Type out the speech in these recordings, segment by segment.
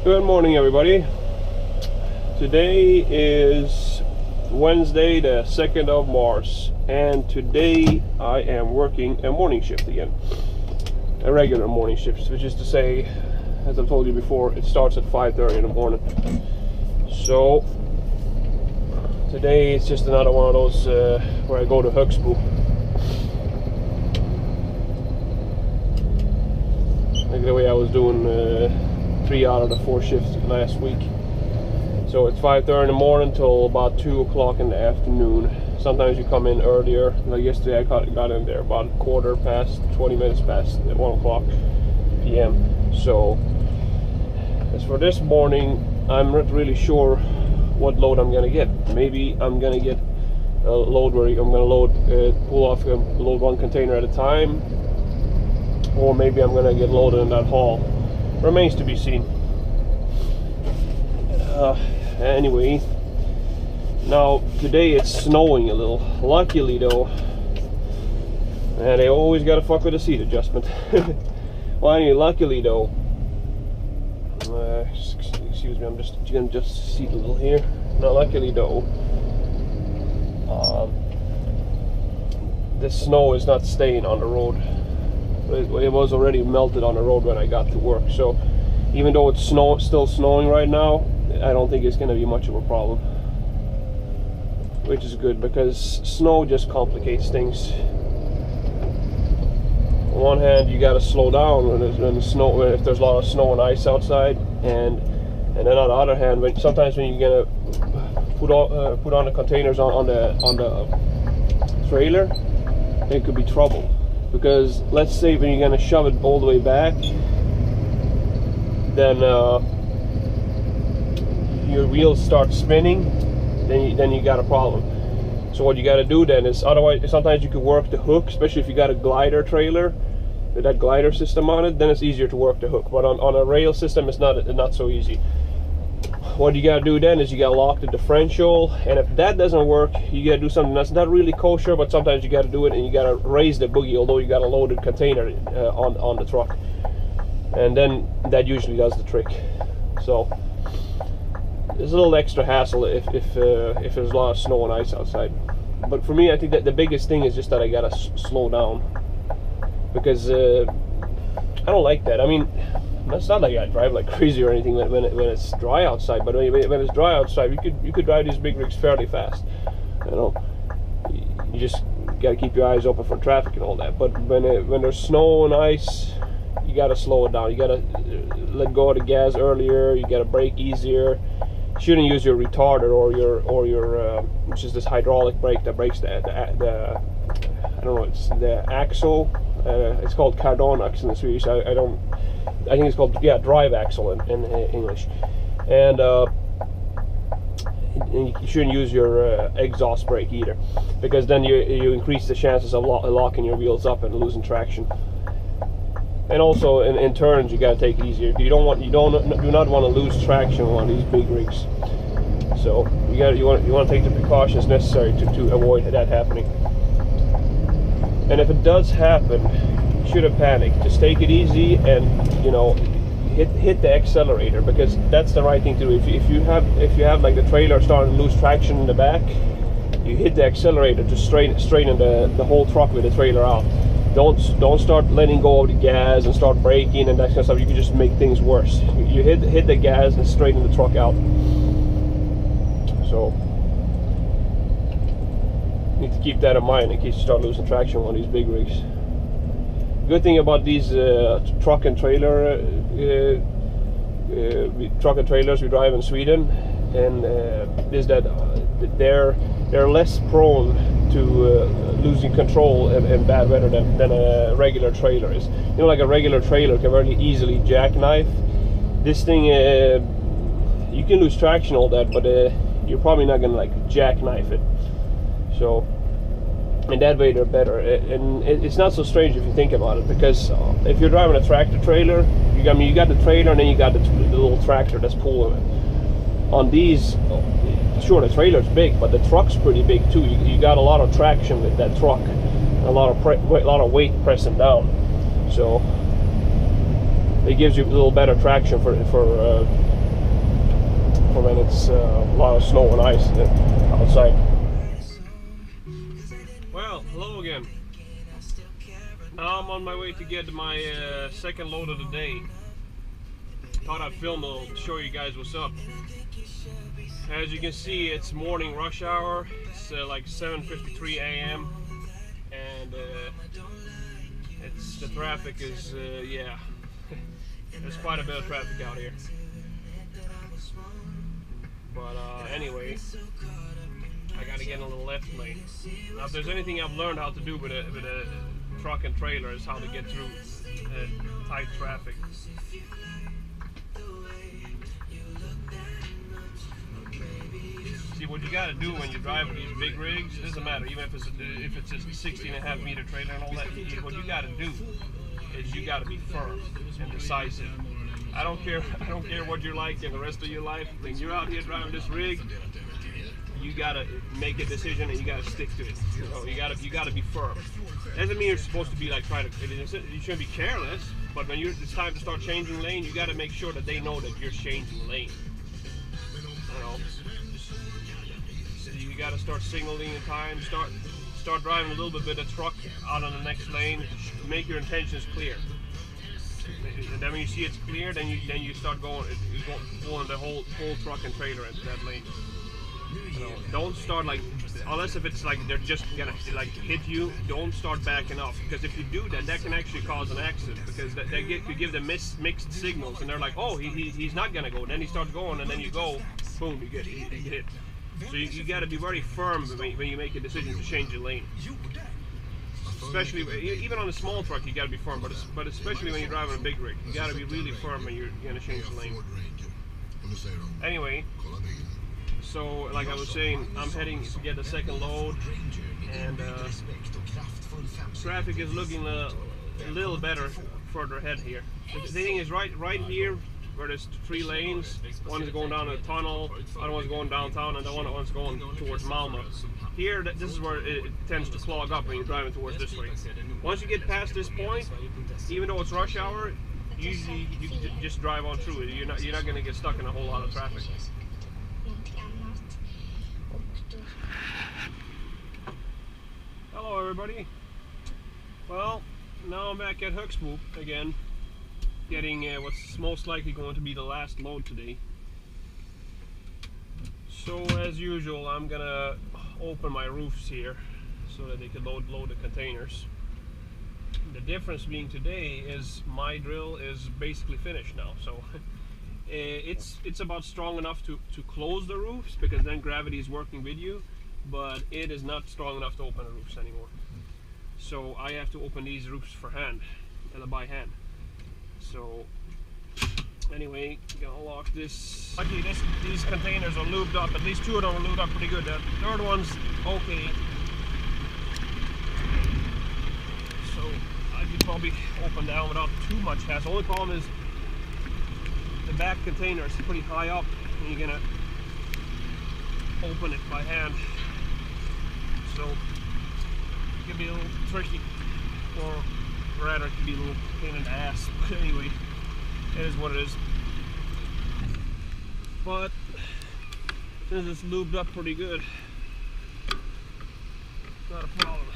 Good morning, everybody. Today is Wednesday, the 2nd of March, and today I am working a morning shift again. A regular morning shift, which is to say, as I've told you before, it starts at 5:30 in the morning. So today it's just another one of those where I go to Högsbo. Like the way I was doing 3 out of the 4 shifts last week. So it's 5:30 in the morning till about 2 o'clock in the afternoon. Sometimes you come in earlier. Like yesterday I got in there about 20 minutes past 1 o'clock p.m. So as for this morning, I'm not really sure what load I'm gonna get. Maybe I'm gonna get a load where I'm gonna pull off load 1 container at a time, or maybe I'm gonna get loaded in that haul. Remains to be seen. Anyway, now today it's snowing a little. Luckily though, and they always gotta fuck with the seat adjustment. Well, anyway, luckily though, excuse me, I'm just gonna adjust the seat a little here. Now, luckily though, this snow is not staying on the road. It was already melted on the road when I got to work, so even though it's still snowing right now, I don't think it's going to be much of a problem, which is good because snow just complicates things. On one hand, you got to slow down if there's a lot of snow and ice outside, and then on the other hand, sometimes when you're gonna put on the containers on the trailer, it could be trouble. Because let's say when you're gonna shove it all the way back, then your wheels start spinning, then you got a problem. So what you got to do then is, otherwise sometimes you could work the hook, especially if you got a glider trailer with that glider system on it, then it's easier to work the hook. But on a rail system, it's not so easy. What you gotta do then is you gotta lock the differential, and if that doesn't work, you gotta do something that's not really kosher, but sometimes you gotta do it, and you gotta raise the boogie, although you got a loaded container on the truck, and then that usually does the trick. So there's a little extra hassle if there's a lot of snow and ice outside. But for me, I think that the biggest thing is just that I gotta slow down, because I don't like that. I mean, it's not like I drive like crazy or anything when it's dry outside, but when it's dry outside, you could drive these big rigs fairly fast. You know, you just gotta keep your eyes open for traffic and all that. But when there's snow and ice, you gotta slow it down. You gotta let go of the gas earlier. You gotta brake easier. You shouldn't use your retarder or your which is this hydraulic brake that brakes the I don't know, it's the axle. It's called Cardonax in the Swedish. I think it's called, yeah, drive axle in English. And you shouldn't use your exhaust brake either, because then you increase the chances of locking your wheels up and losing traction. And also in turns, you gotta take it easier. You do not want to lose traction on these big rigs. So you want to take the precautions necessary to avoid that happening. And if it does happen, you shouldn't panic. Just take it easy and, you know, hit the accelerator, because that's the right thing to do. If you have like the trailer starting to lose traction in the back, you hit the accelerator to straighten the whole truck with the trailer out. Don't start letting go of the gas and start braking and that kind of stuff. You can just make things worse. You hit the gas and straighten the truck out. So you need to keep that in mind in case you start losing traction on these big rigs. Good thing about these truck and trailers we drive in Sweden, and is that they're less prone to losing control in bad weather than a regular trailer is. You know, like a regular trailer can very easily jackknife. This thing, you can lose traction, all that, but you're probably not gonna like jackknife it. So in that way they're better, and it's not so strange if you think about it, because if you're driving a tractor trailer, you got the trailer and then you got the little tractor that's pulling it. On these, sure, the trailer's big, but the truck's pretty big too. You got a lot of traction with that truck, a lot of weight pressing down. So it gives you a little better traction for when it's a lot of snow and ice outside. Well, hello again. Now I'm on my way to get my second load of the day. Thought I'd film to show you guys what's up. As you can see, it's morning rush hour. It's like 7:53 a.m. and the traffic is yeah, there's quite a bit of traffic out here. But anyway, I gotta get in a little left lane. Now, if there's anything I've learned how to do with a truck and trailer, is how to get through tight traffic. See, what you gotta do when you drive with these big rigs, it doesn't matter, even if it's a 16.5 meter trailer and all that, what you gotta do is you gotta be firm and decisive. I don't care what you're like in the rest of your life. When you're out here driving this rig, you gotta make a decision and you gotta stick to it. You know, you gotta be firm. Doesn't mean you're supposed to be like you shouldn't be careless, but when it's time to start changing lane, you gotta make sure that they know that you're changing lane. You know, you gotta start signaling in time. Start driving a little bit of truck out on the next lane. Make your intentions clear. And then when you see it's clear, then you start going the whole truck and trailer into that lane. You know, don't start like, unless if it's like they're just gonna like hit you, don't start backing off, because if you do that, that can actually cause an accident, because you give them mixed signals and they're like, oh, he's not gonna go, then he starts going and then you go, boom, you get hit. So you got to be very firm when you make a decision to change your lane. Especially, even on a small truck, you got to be firm, but especially when you're driving a big rig, you got to be really firm when you're going to change the lane. Anyway, so like I was saying, I'm heading to get the second load, and traffic is looking a little better further ahead here. The thing is, right here, where there's 3 lanes, one is going down a tunnel, other one's going downtown, and the other one's going towards Malmö. Here, this is where it tends to clog up when you're driving towards this way. Once you get past this point, even though it's rush hour, usually you just drive on through it. You're not going to get stuck in a whole lot of traffic. Hello everybody. Well, now I'm back at Högsbo again, getting what's most likely going to be the last load today. So as usual, I'm gonna open my roofs here so that they can load the containers. The difference being today is my drill is basically finished now, so it's about strong enough to close the roofs, because then gravity is working with you, but it is not strong enough to open the roofs anymore. So I have to open these roofs by hand. So anyway, gonna lock this. Luckily these containers are lubed up. At least 2 of them are lubed up pretty good. The third one's okay. So I could probably open down without too much hassle. The only problem is the back container is pretty high up and you're gonna open it by hand. So it can be a little tricky, or rather it can be a little pain in the ass. But anyway, it is what it is. But since it's lubed up pretty good, not a problem.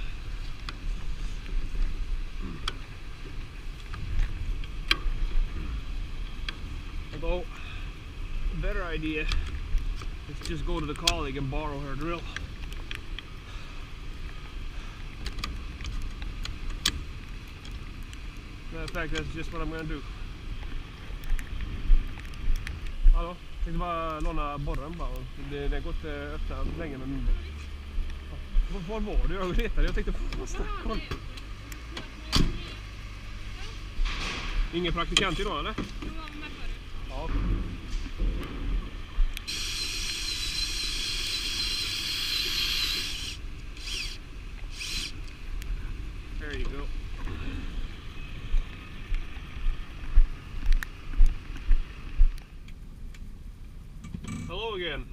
Although, a better idea is just go to the colleague and borrow her drill. Matter of fact, that's just what I'm going to do. Hallå, tänkte bara låna borren bara. Det går inte öppna länge med mindre. Var var du? Jag letade, jag tänkte vad snackar. Ingen praktikant idag eller? Ja. There you go. Hello again.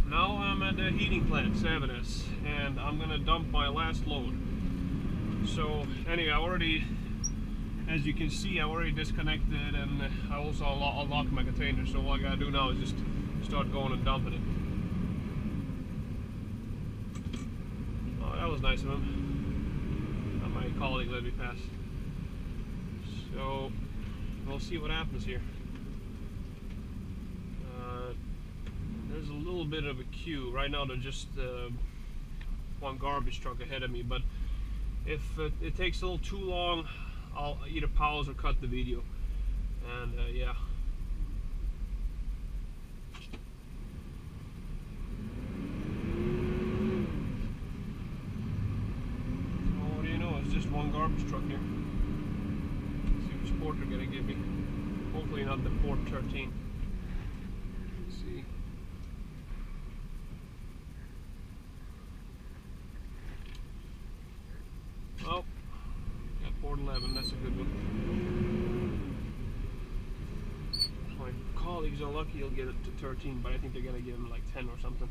Now I'm at the heating plant, Sävenäs, and I'm gonna dump my last load. So anyway, I already as you can see, I already disconnected, and I also unlocked my container. So all I gotta do now is just start going and dumping it. Oh, that was nice of him. My colleague let me pass. So we'll see what happens here. There's a little bit of a queue right now. There's just one garbage truck ahead of me, but if it takes a little too long, I'll either pause or cut the video. And yeah. Well, what do you know? It's just one garbage truck here. Let's see which port they're gonna give me. Hopefully not the port 13. Let's see. Oh, got port 11. That's a good one. My colleagues are lucky he'll get it to 13, but I think they're gonna give him like 10 or something.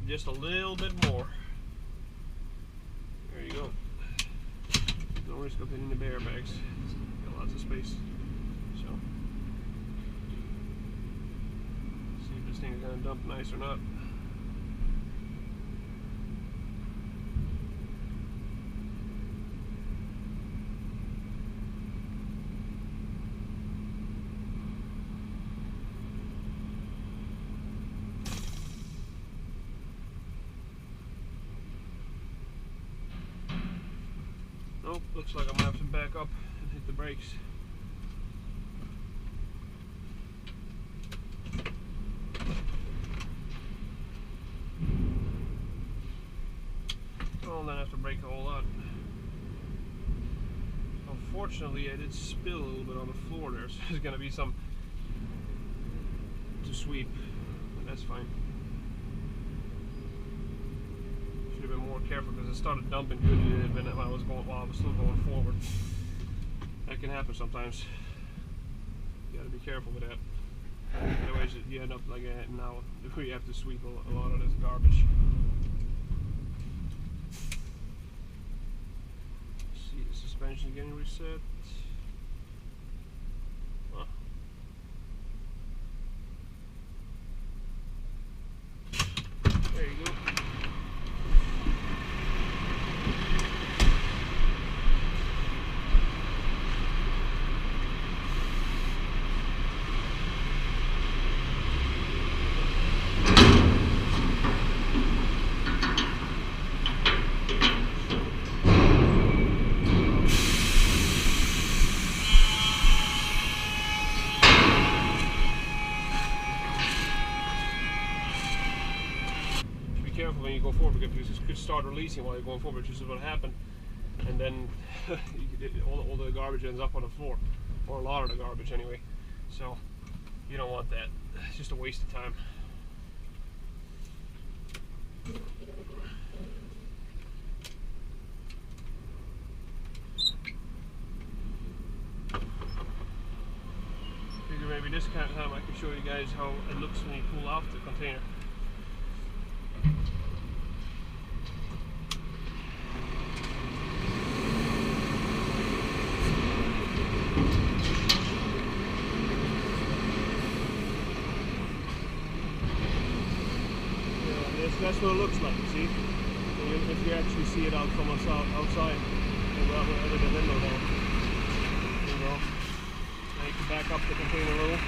Just a little bit more. There you go. No risk of hitting the bear bags. Got lots of space. So, see if this thing is gonna dump nice or not. Nope, looks like I'm gonna have to back up and hit the brakes. Well, then I have to brake a whole lot. Unfortunately, I did spill a little bit on the floor there, so there's gonna be some to sweep, but that's fine. Should have been more careful because it started dumping. Could have been while I was still going forward. That can happen sometimes. You got to be careful with that. Otherwise, you end up like now where you have to sweep a lot of this garbage. Let's see, the suspension getting reset. Huh. There you go. Careful when you go forward because this could start releasing while you're going forward, which is what happened, and then all the garbage ends up on the floor, or a lot of the garbage anyway. So you don't want that. It's just a waste of time. Figure maybe this kind of time I can show you guys how it looks when you pull off the container. That's what it looks like, you see? If you actually see it out from outside, other than the window there. There you go. Now you can back up the container a little.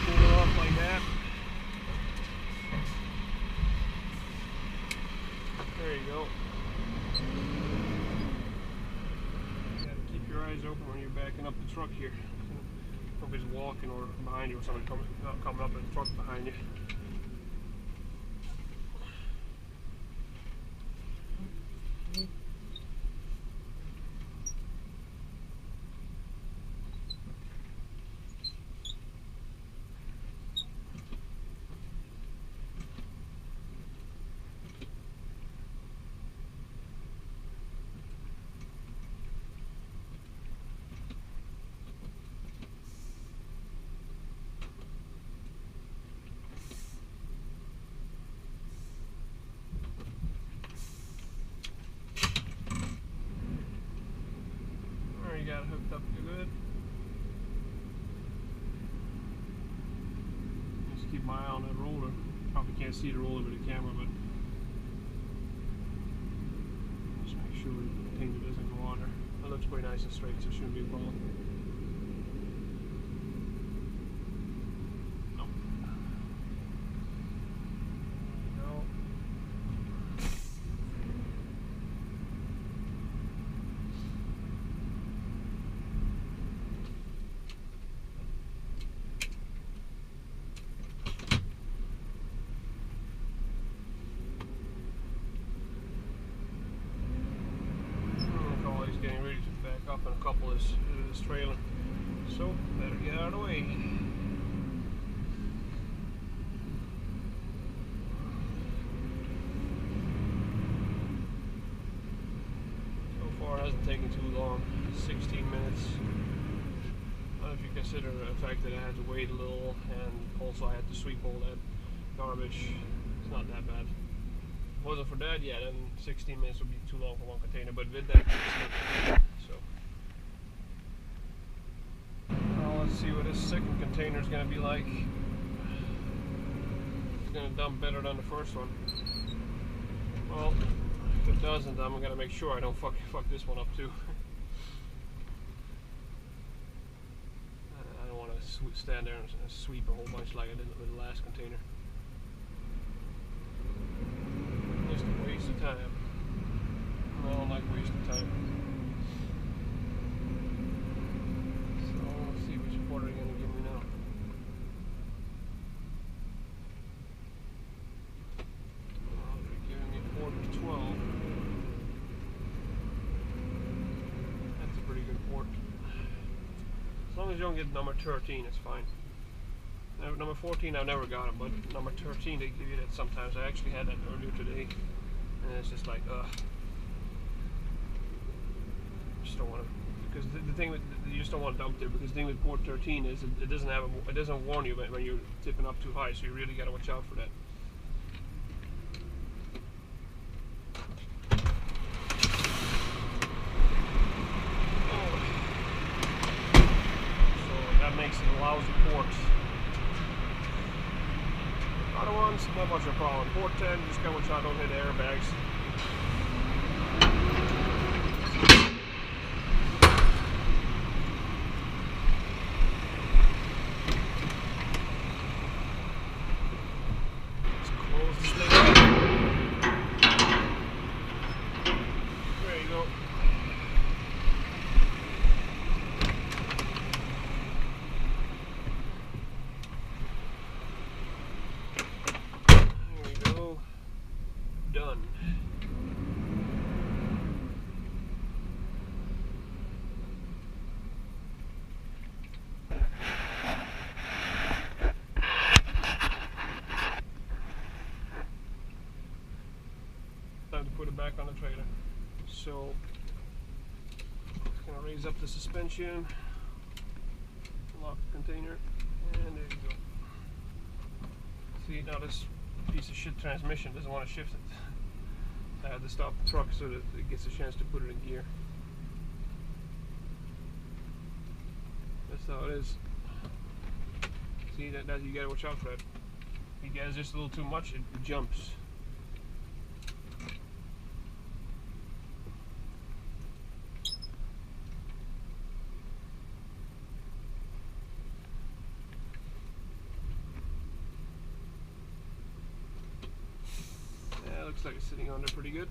Pull it off like that. eyes open when you're backing up the truck here. Nobody's walking or behind you, or somebody coming up in the truck behind you. Got it hooked up good. Just keep my eye on that roller. Probably can't see the roller with the camera, but just make sure the container doesn't go under. That looks pretty nice and straight, so it shouldn't be a problem. Nope. No. Getting ready to back up and a couple is this trailer, so better get out of the way. So far it hasn't taken too long, 16 minutes. If you consider the fact that I had to wait a little and also I had to sweep all that garbage, it's not that bad. If it wasn't for that, yeah, then 16 minutes would be too long for one container, but with that, it's not bad. So, now let's see what this second container is going to be like. It's going to dump better than the first one. Well, if it doesn't, I'm going to make sure I don't fuck this one up too. I don't want to stand there and sweep a whole bunch like I did with the last container. Just a waste of time. I don't like wasting time. So let's see which port are they going to give me now. Well, they're giving me port 12. That's a pretty good port. As long as you don't get number 13, it's fine. Number 14, I've never got them, but number 13, they give you that sometimes. I actually had that earlier today, and it's just like, just don't want to, because the thing with, you just don't want to dump there, because the thing with port 13 is it doesn't warn you when you're tipping up too high, so you really got to watch out for that. So that makes it a lousy port. Other ones, not much of a problem. Port 10, just gotta watch out, don't hit the airbags. Let's close this thing up. There you go. Done. Time to put it back on the trailer. So, gonna raise up the suspension, lock the container, and there you go. See, now this piece of shit transmission doesn't want to shift it. I had to stop the truck so that it gets a chance to put it in gear. That's how it is. See, that you gotta watch out for that. If you guys just a little too much, it jumps. Looks like it's sitting on there pretty good.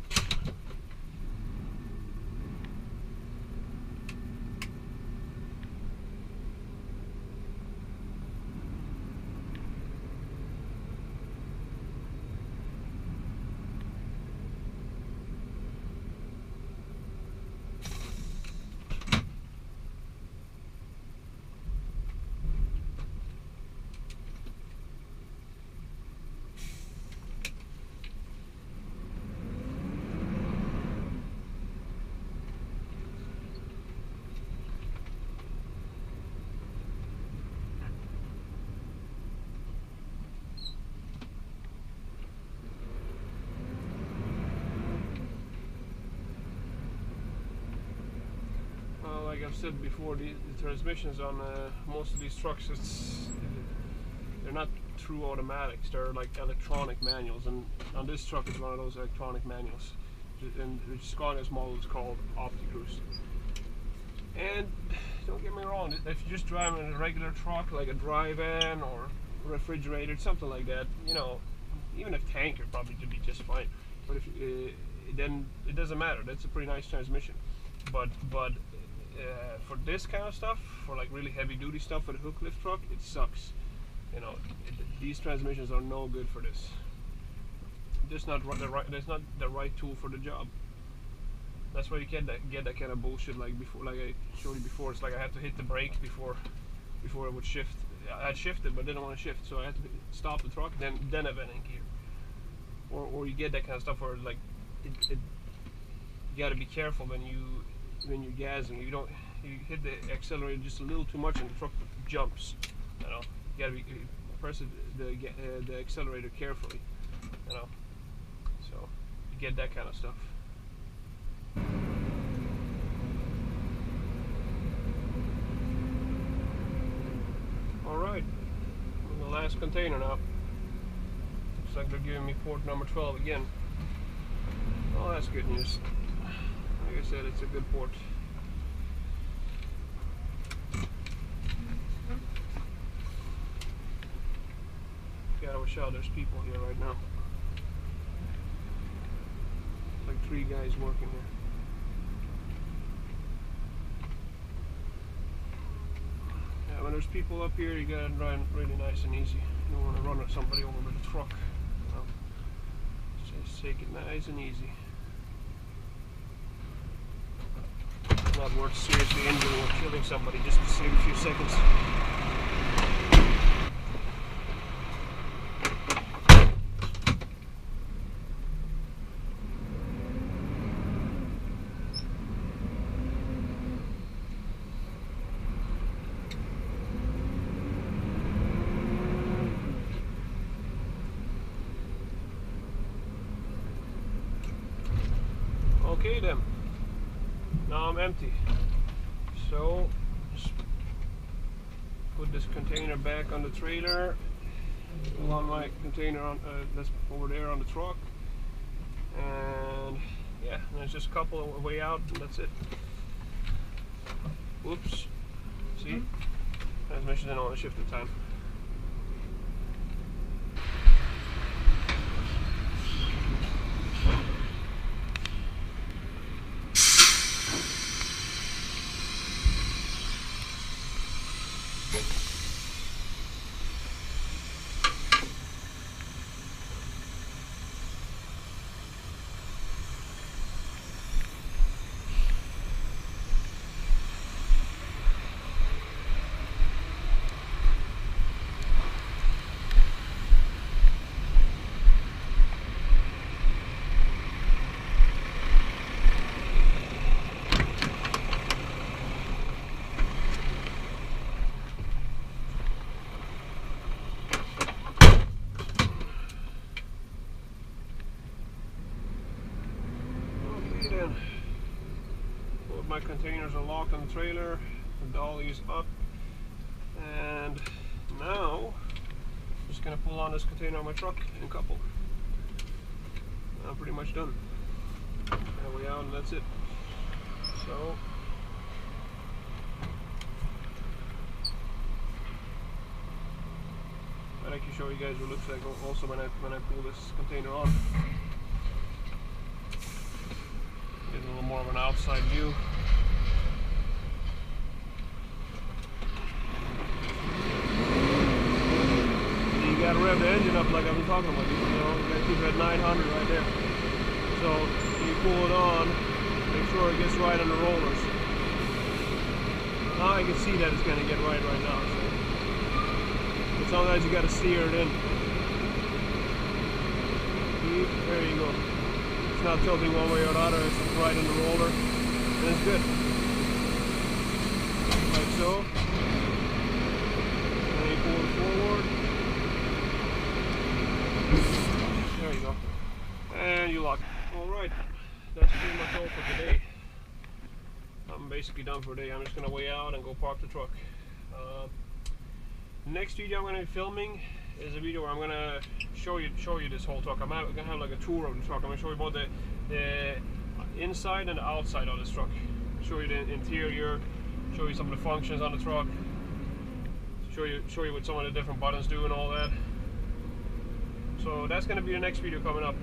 I've said before, the transmissions on most of these trucks, they're not true automatics. They're like electronic manuals, and on this truck it's one of those electronic manuals. And Scania's model is called OptiCruise. And don't get me wrong, if you're just driving a regular truck like a drive-in or refrigerated, something like that, you know, even a tanker probably would be just fine. But if then it doesn't matter. That's a pretty nice transmission. But for this kind of stuff, for like really heavy-duty stuff for the hook lift truck, it sucks. You know, these transmissions are no good for this. Just not the right. That's not the right tool for the job. That's why you get that kind of bullshit. Like before, like I showed you before, it's like I had to hit the brake before it would shift. I had shifted, but didn't want to shift, so I had to stop the truck, then I went in gear. Or you get that kind of stuff where like you got to be careful when you're gassing. You hit the accelerator just a little too much, and the truck jumps. You know, you got to press the accelerator carefully. You know, so you get that kind of stuff. Alright, the last container now. Looks like they're giving me port number 12 again. Oh, that's good news. Like I said, it's a good port. Gotta wish out there's people here right now. Like 3 guys working here. Yeah, when there's people up here, you gotta run really nice and easy. You don't want to run somebody over with a truck. You know? Just take it nice and easy. It's not worth seriously injuring or killing somebody just to save a few seconds. Okay then, now I'm empty, so just put this container back on the trailer, pull on my container on that's over there on the truck, and yeah, there's just a couple of way out, and that's it. Whoops, see, transmission didn't want to shift the time. Both my containers are locked on the trailer, the dolly is up, and now I'm just gonna pull on this container on my truck and couple. I'm pretty much done. There we are, and that's it. So I'd like to show you guys what it looks like also when I pull this container on. Get a little more of an outside view. You gotta rev the engine up like I've been talking about. You know, you gotta keep it at 900 right there. So you pull it on, make sure it gets right on the rollers. Now I can see that it's gonna get right now. So sometimes you gotta steer it in. See? There you go. It's not tilting one way or the other, it's right in the roller, and it's good. Like so. And then you pull it forward. There you go. And you lock it. Alright, that's pretty much all for today. I'm basically done for the day. I'm just gonna weigh out and go park the truck. Next video I'm gonna be filming is a video where I'm gonna show you this whole truck. I'm gonna have like a tour of the truck. I'm gonna show you both the inside and the outside of this truck. Show you the interior, show you some of the functions on the truck, show you what some of the different buttons do and all that. So that's gonna be the next video coming up.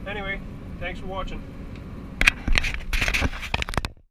Anyway, thanks for watching.